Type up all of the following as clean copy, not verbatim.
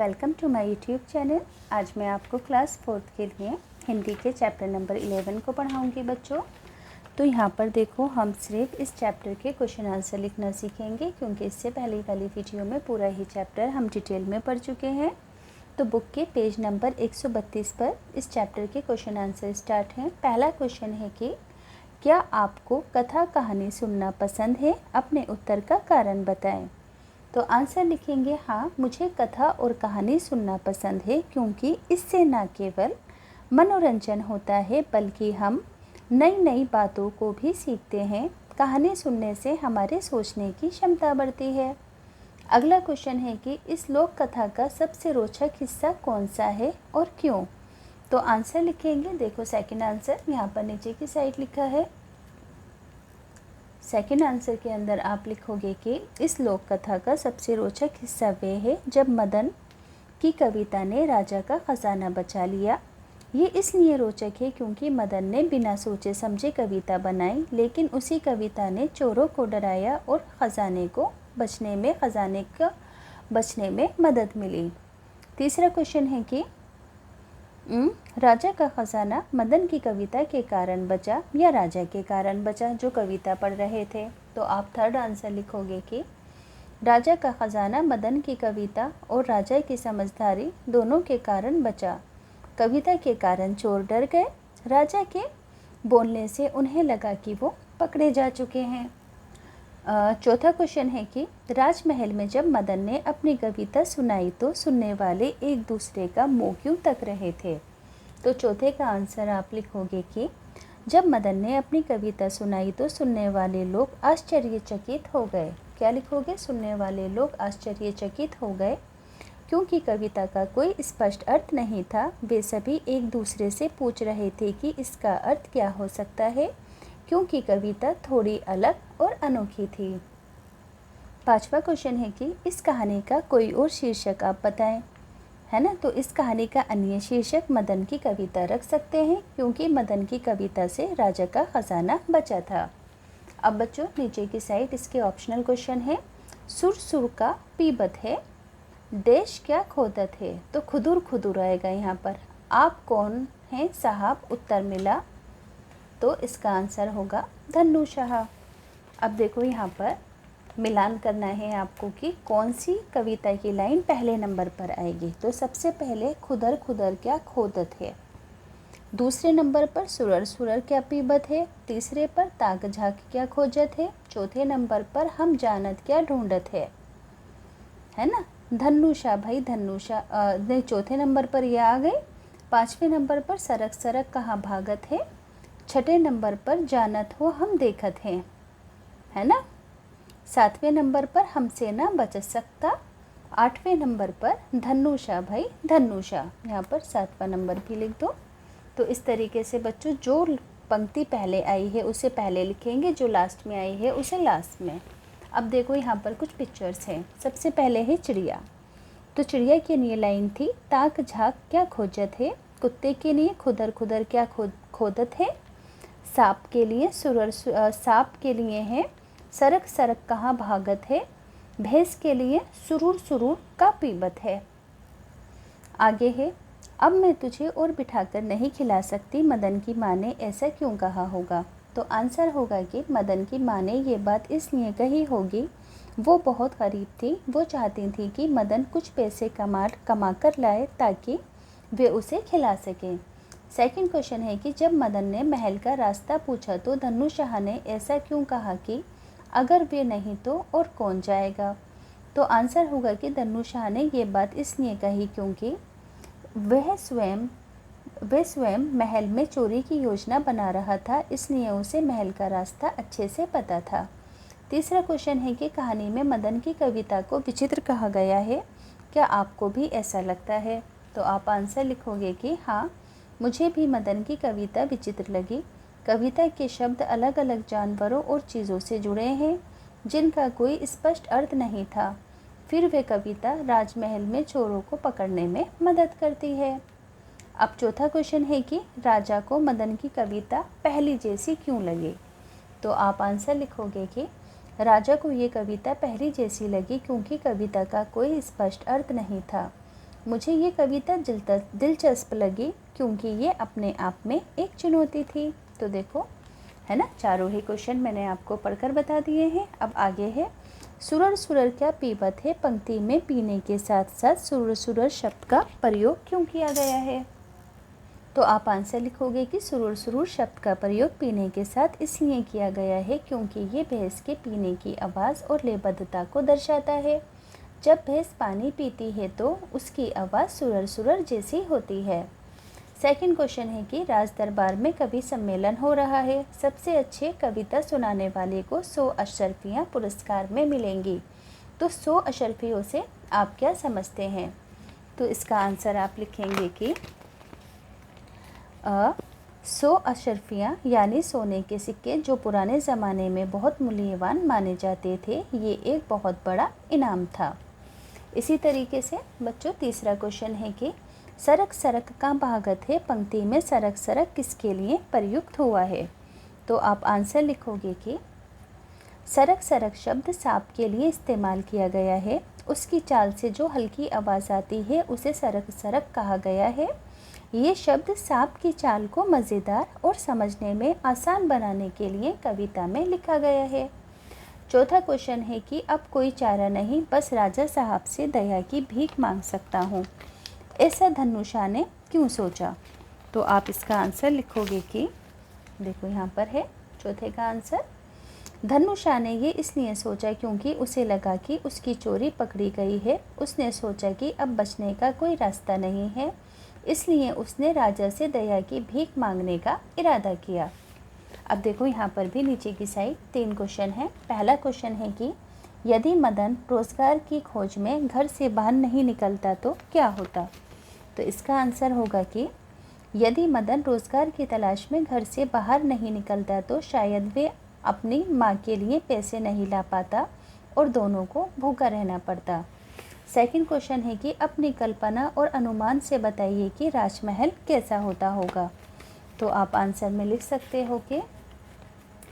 Welcome to my YouTube channel. आज मैं आपको क्लास 4th के लिए हिंदी के चैप्टर नंबर 11 को पढ़ाऊंगी बच्चों। तो यहाँ पर देखो, हम सिर्फ इस चैप्टर के क्वेश्चन आंसर लिखना सीखेंगे, क्योंकि इससे पहले वाली वीडियो में पूरा ही चैप्टर हम डिटेल में पढ़ चुके हैं। तो बुक के पेज नंबर 132 पर इस चैप्टर के क्वेश्चन आंसर स्टार्ट हैं। पहला क्वेश्चन है कि क्या आपको कथा कहानी सुनना पसंद है? अपने उत्तर का कारण बताएं। तो आंसर लिखेंगे हाँ, मुझे कथा और कहानी सुनना पसंद है, क्योंकि इससे न केवल मनोरंजन होता है बल्कि हम नई नई बातों को भी सीखते हैं। कहानी सुनने से हमारे सोचने की क्षमता बढ़ती है। अगला क्वेश्चन है कि इस लोक कथा का सबसे रोचक हिस्सा कौन सा है और क्यों? तो आंसर लिखेंगे, देखो सेकंड आंसर यहाँ पर नीचे की साइड लिखा है। सेकंड आंसर के अंदर आप लिखोगे कि इस लोक कथा का सबसे रोचक हिस्सा वे है जब मदन की कविता ने राजा का खजाना बचा लिया। ये इसलिए रोचक है क्योंकि मदन ने बिना सोचे समझे कविता बनाई, लेकिन उसी कविता ने चोरों को डराया और खजाने बचने में मदद मिली। तीसरा क्वेश्चन है कि राजा का खजाना मदन की कविता के कारण बचा या राजा के कारण बचा जो कविता पढ़ रहे थे? तो आप थर्ड आंसर लिखोगे कि राजा का खजाना मदन की कविता और राजा की समझदारी दोनों के कारण बचा। कविता के कारण चोर डर गए, राजा के बोलने से उन्हें लगा कि वो पकड़े जा चुके हैं। चौथा क्वेश्चन है कि राजमहल में जब मदन ने अपनी कविता सुनाई तो सुनने वाले एक दूसरे का मुंह क्यों तक रहे थे? तो चौथे का आंसर आप लिखोगे कि जब मदन ने अपनी कविता सुनाई तो सुनने वाले लोग आश्चर्यचकित हो गए। क्या लिखोगे? सुनने वाले लोग आश्चर्यचकित हो गए, क्योंकि कविता का कोई स्पष्ट अर्थ नहीं था। वे सभी एक दूसरे से पूछ रहे थे कि इसका अर्थ क्या हो सकता है, क्योंकि कविता थोड़ी अलग और अनोखी थी। पांचवा क्वेश्चन है कि इस कहानी का कोई और शीर्षक आप बताएं, है ना। तो इस कहानी का अन्य शीर्षक मदन की कविता रख सकते हैं, क्योंकि मदन की कविता से राजा का खजाना बचा था। अब बच्चों नीचे की साइड इसके ऑप्शनल क्वेश्चन है। सुर सुर का पीबत है, देश क्या खोदत है? तो खुदुर खुदुर आएगा यहाँ पर। आप कौन हैं साहब? उत्तर मिला, तो इसका आंसर होगा धन्नू शाह। अब देखो यहाँ पर मिलान करना है आपको कि कौन सी कविता की लाइन पहले नंबर पर आएगी। तो सबसे पहले खुदर खुदर क्या खोदत है, दूसरे नंबर पर सुरर सुरर क्या पीबत है, तीसरे पर ताक झाक क्या खोजत है, चौथे नंबर पर हम जानत क्या ढूंढत है ना। धन्नूषा भाई धन्नूषा नहीं, चौथे नंबर पर यह आ गई। पाँचवें नंबर पर सरक सरक कहाँ भागत है, छठे नंबर पर जानत हो हम देखत हैं, है ना। सातवें नंबर पर हमसे ना बच सकता, आठवें नंबर पर धन्नूषा भाई धन्नूषा, यहाँ पर सातवां नंबर भी लिख दो। तो इस तरीके से बच्चों जो पंक्ति पहले आई है उसे पहले लिखेंगे, जो लास्ट में आई है उसे लास्ट में। अब देखो यहाँ पर कुछ पिक्चर्स हैं। सबसे पहले है चिड़िया। तो चिड़िया के लिए लाइन थी ताक झाक क्या खोजत है, कुत्ते के लिए खुदर खुदर क्या खोदत है, सांप के लिए है सरक सरक कहाँ भागत है, भैंस के लिए सुरूर सुरूर का पीबत है। आगे है अब मैं तुझे और बिठाकर नहीं खिला सकती, मदन की माँ ने ऐसा क्यों कहा होगा? तो आंसर होगा कि मदन की माँ ने ये बात इसलिए कही होगी, वो बहुत गरीब थी। वो चाहती थी कि मदन कुछ पैसे कमा कर लाए ताकि वे उसे खिला सकें। सेकंड क्वेश्चन है कि जब मदन ने महल का रास्ता पूछा तो धन्नू शाह ने ऐसा क्यों कहा कि अगर वे नहीं तो और कौन जाएगा? तो आंसर होगा कि धन्नू शाह ने ये बात इसलिए कही क्योंकि वह स्वयं महल में चोरी की योजना बना रहा था, इसलिए उसे महल का रास्ता अच्छे से पता था। तीसरा क्वेश्चन है कि कहानी में मदन की कविता को विचित्र कहा गया है, क्या आपको भी ऐसा लगता है? तो आप आंसर लिखोगे कि हाँ, मुझे भी मदन की कविता विचित्र लगी। कविता के शब्द अलग अलग जानवरों और चीज़ों से जुड़े हैं जिनका कोई स्पष्ट अर्थ नहीं था। फिर वे कविता राजमहल में चोरों को पकड़ने में मदद करती है। अब चौथा क्वेश्चन है कि राजा को मदन की कविता पहली जैसी क्यों लगी? तो आप आंसर लिखोगे कि राजा को ये कविता पहली जैसी लगी क्योंकि कविता का कोई स्पष्ट अर्थ नहीं था। मुझे ये कविता दिलचस्प लगी क्योंकि ये अपने आप में एक चुनौती थी। तो देखो, है ना, चारों ही क्वेश्चन मैंने आपको पढ़कर बता दिए हैं। अब आगे है, सुरर सुरर क्या पीवत है पंक्ति में पीने के साथ साथ सुरर सुरर शब्द का प्रयोग क्यों किया गया है? तो आप आंसर लिखोगे कि सुरूर सुरूर शब्द का प्रयोग पीने के साथ इसलिए किया गया है क्योंकि ये भैंस के पीने की आवाज़ और लयबद्धता को दर्शाता है। जब भैंस पानी पीती है तो उसकी आवाज़ सुरर सुरर जैसी होती है। सेकंड क्वेश्चन है कि राज दरबार में कवि सम्मेलन हो रहा है, सबसे अच्छे कविता सुनाने वाले को 100 अशरफियाँ पुरस्कार में मिलेंगी। तो 100 अशरफियों से आप क्या समझते हैं? तो इसका आंसर आप लिखेंगे कि 100 अशरफियाँ यानी सोने के सिक्के जो पुराने ज़माने में बहुत मूल्यवान माने जाते थे, ये एक बहुत बड़ा इनाम था। इसी तरीके से बच्चों तीसरा क्वेश्चन है कि सरक सरक का भागत है पंक्ति में सरक सरक किसके लिए प्रयुक्त हुआ है? तो आप आंसर लिखोगे कि सरक सरक शब्द सांप के लिए इस्तेमाल किया गया है। उसकी चाल से जो हल्की आवाज़ आती है उसे सरक सरक कहा गया है। ये शब्द सांप की चाल को मज़ेदार और समझने में आसान बनाने के लिए कविता में लिखा गया है। चौथा क्वेश्चन है कि अब कोई चारा नहीं, बस राजा साहब से दया की भीख मांग सकता हूँ, ऐसा धनुषा ने क्यों सोचा? तो आप इसका आंसर लिखोगे कि देखो यहाँ पर है चौथे का आंसर, धनुषा ने ये इसलिए सोचा क्योंकि उसे लगा कि उसकी चोरी पकड़ी गई है। उसने सोचा कि अब बचने का कोई रास्ता नहीं है, इसलिए उसने राजा से दया की भीख मांगने का इरादा किया। अब देखो यहाँ पर भी नीचे की साइड 3 क्वेश्चन है। पहला क्वेश्चन है कि यदि मदन रोज़गार की खोज में घर से बाहर नहीं निकलता तो क्या होता? तो इसका आंसर होगा कि यदि मदन रोज़गार की तलाश में घर से बाहर नहीं निकलता तो शायद वे अपनी माँ के लिए पैसे नहीं ला पाता और दोनों को भूखा रहना पड़ता। सेकंड क्वेश्चन है कि अपनी कल्पना और अनुमान से बताइए कि राजमहल कैसा होता होगा। तो आप आंसर में लिख सकते हो कि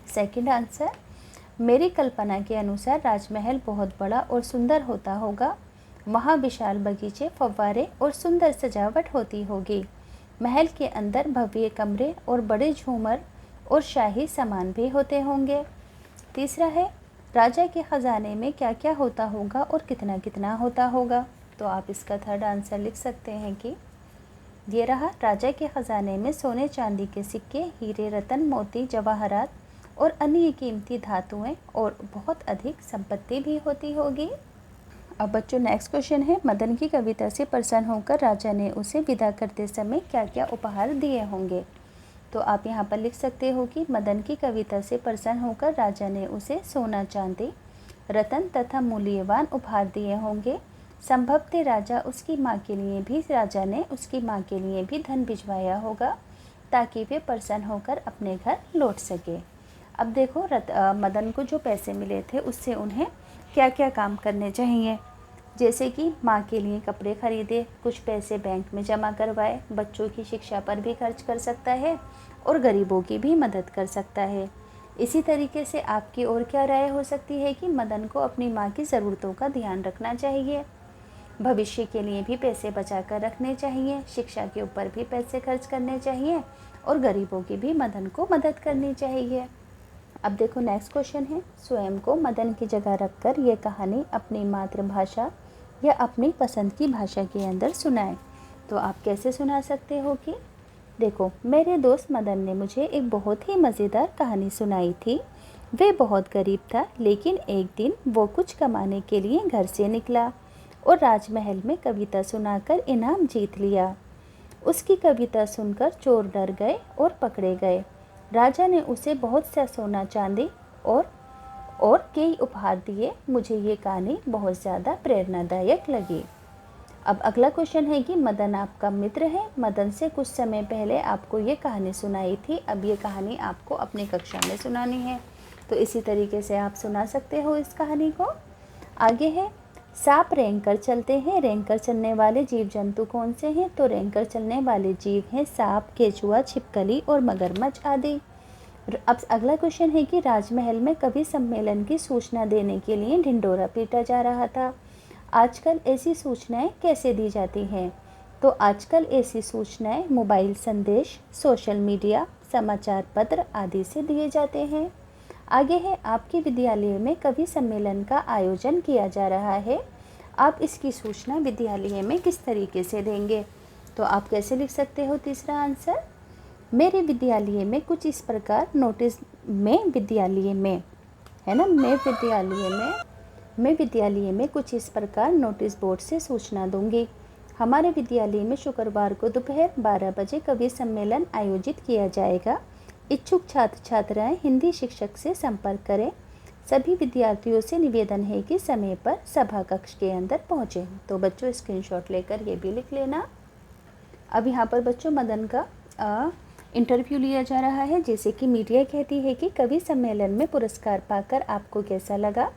सेकंड आंसर, मेरी कल्पना के अनुसार राजमहल बहुत बड़ा और सुंदर होता होगा। वहाँ विशाल बगीचे, फव्वारे और सुंदर सजावट होती होगी। महल के अंदर भव्य कमरे और बड़े झूमर और शाही सामान भी होते होंगे। तीसरा है, राजा के ख़जाने में क्या क्या होता होगा और कितना कितना होता होगा। तो आप इसका थर्ड आंसर लिख सकते हैं कि ये रहा, राजा के ख़जाने में सोने चांदी के सिक्के, हीरे, रतन, मोती, जवाहरात और अन्य कीमती धातुएं और बहुत अधिक संपत्ति भी होती होगी। अब बच्चों नेक्स्ट क्वेश्चन है, मदन की कविता से प्रसन्न होकर राजा ने उसे विदा करते समय क्या क्या उपहार दिए होंगे। तो आप यहाँ पर लिख सकते हो कि मदन की कविता से प्रसन्न होकर राजा ने उसे सोना, चांदी, रतन तथा मूल्यवान उपहार दिए होंगे। संभवतः राजा ने उसकी माँ के लिए भी धन भिजवाया होगा ताकि वे प्रसन्न होकर अपने घर लौट सके। अब देखो मदन को जो पैसे मिले थे उससे उन्हें क्या क्या काम करने चाहिए, जैसे कि माँ के लिए कपड़े खरीदे, कुछ पैसे बैंक में जमा करवाए, बच्चों की शिक्षा पर भी खर्च कर सकता है और गरीबों की भी मदद कर सकता है। इसी तरीके से आपकी और क्या राय हो सकती है कि मदन को अपनी माँ की ज़रूरतों का ध्यान रखना चाहिए, भविष्य के लिए भी पैसे बचा कर रखने चाहिए, शिक्षा के ऊपर भी पैसे खर्च करने चाहिए और गरीबों की भी मदन को मदद करनी चाहिए। अब देखो नेक्स्ट क्वेश्चन है, स्वयं को मदन की जगह रखकर ये कहानी अपनी मातृभाषा या अपनी पसंद की भाषा के अंदर सुनाएं। तो आप कैसे सुना सकते हो कि देखो, मेरे दोस्त मदन ने मुझे एक बहुत ही मज़ेदार कहानी सुनाई थी। वे बहुत गरीब था, लेकिन एक दिन वो कुछ कमाने के लिए घर से निकला और राजमहल में कविता सुनाकर इनाम जीत लिया। उसकी कविता सुनकर चोर डर गए और पकड़े गए। राजा ने उसे बहुत सा सोना, चांदी और कई उपहार दिए। मुझे ये कहानी बहुत ज़्यादा प्रेरणादायक लगी। अब अगला क्वेश्चन है कि मदन आपका मित्र है, मदन से कुछ समय पहले आपको ये कहानी सुनाई थी, अब ये कहानी आपको अपनी कक्षा में सुनानी है। तो इसी तरीके से आप सुना सकते हो इस कहानी को। आगे है, सांप रेंग कर चलते हैं, रेंग कर चलने वाले जीव जंतु कौन से हैं? तो रेंग कर चलने वाले जीव हैं सांप, केचुआ, छिपकली और मगरमच्छ आदि। अब अगला क्वेश्चन है कि राजमहल में कवि सम्मेलन की सूचना देने के लिए ढिंढोरा पीटा जा रहा था। आजकल ऐसी सूचनाएं कैसे दी जाती हैं? तो आजकल ऐसी सूचनाएं मोबाइल संदेश, सोशल मीडिया, समाचार पत्र आदि से दिए जाते हैं। आगे है, आपके विद्यालय में कवि सम्मेलन का आयोजन किया जा रहा है, आप इसकी सूचना विद्यालय में किस तरीके से देंगे? तो आप कैसे लिख सकते हो तीसरा आंसर, मेरे विद्यालय में कुछ इस प्रकार नोटिस में विद्यालय में, है ना, मैं विद्यालय में कुछ इस प्रकार नोटिस बोर्ड से सूचना दूंगी। हमारे विद्यालय में शुक्रवार को दोपहर 12 बजे कवि सम्मेलन आयोजित किया जाएगा। इच्छुक छात्र छात्राएं हिंदी शिक्षक से संपर्क करें। सभी विद्यार्थियों से निवेदन है कि समय पर सभा कक्ष के अंदर पहुँचें। तो बच्चों स्क्रीनशॉट लेकर ये भी लिख लेना। अब यहाँ पर बच्चों मदन का इंटरव्यू लिया जा रहा है। जैसे कि मीडिया कहती है कि कवि सम्मेलन में पुरस्कार पाकर आपको कैसा लगा?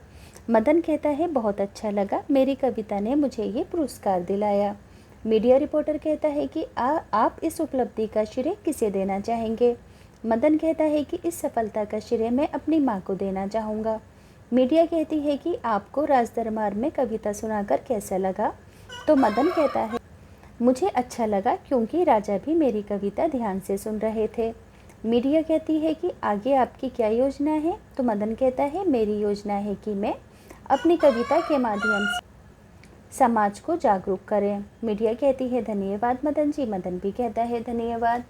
मदन कहता है बहुत अच्छा लगा, मेरी कविता ने मुझे ये पुरस्कार दिलाया। मीडिया रिपोर्टर कहता है कि आप इस उपलब्धि का श्रेय किसे देना चाहेंगे? मदन कहता है कि इस सफलता का श्रेय मैं अपनी माँ को देना चाहूँगा। मीडिया कहती है कि आपको राजदरबार में कविता सुनाकर कैसा लगा? तो मदन कहता है मुझे अच्छा लगा क्योंकि राजा भी मेरी कविता ध्यान से सुन रहे थे। मीडिया कहती है कि आगे आपकी क्या योजना है? तो मदन कहता है मेरी योजना है कि मैं अपनी कविता के माध्यम से समाज को जागरूक करें। मीडिया कहती है धन्यवाद मदन जी, मदन भी कहता है धन्यवाद।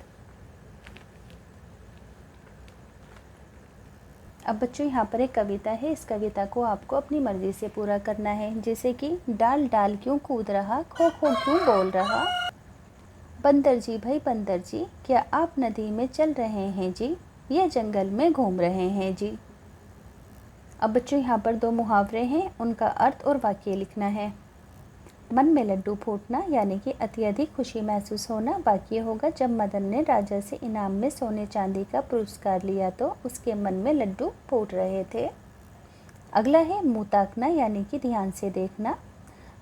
अब बच्चों यहाँ पर एक कविता है, इस कविता को आपको अपनी मर्जी से पूरा करना है। जैसे कि डाल डाल क्यों कूद रहा, खो खो क्यों बोल रहा, बंदर जी भाई बंदर जी, क्या आप नदी में चल रहे हैं जी, या जंगल में घूम रहे हैं जी। अब बच्चों यहाँ पर दो मुहावरे हैं, उनका अर्थ और वाक्य लिखना है। मन में लड्डू फूटना यानी कि अत्यधिक खुशी महसूस होना, वाक्य होगा जब मदन ने राजा से इनाम में सोने चांदी का पुरस्कार लिया तो उसके मन में लड्डू फूट रहे थे। अगला है मुँह ताकना यानी कि ध्यान से देखना,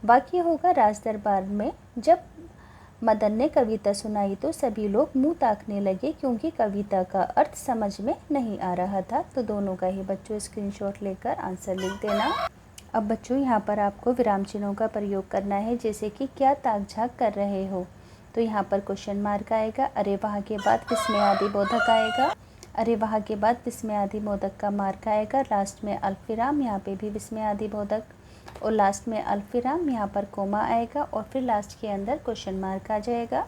वाक्य होगा राजदरबार में जब मदन ने कविता सुनाई तो सभी लोग मुँह ताकने लगे क्योंकि कविता का अर्थ समझ में नहीं आ रहा था। तो दोनों का ही बच्चों स्क्रीनशॉट लेकर आंसर लिख देना। अब बच्चों यहाँ पर आपको विराम चिन्हों का प्रयोग करना है। जैसे कि क्या ताक झाँक कर रहे हो, तो यहाँ पर क्वेश्चन मार्क आएगा, अरे वहाँ के बाद विस्मयादिबोधक आएगा, अरे वहाँ के बाद विस्मयादिबोधक का मार्क आएगा, लास्ट में अल्पविराम, यहाँ पे भी विस्मयादिबोधक, और लास्ट में अल्पविराम, यहाँ पर कोमा आएगा और फिर लास्ट के अंदर क्वेश्चन मार्क आ जाएगा।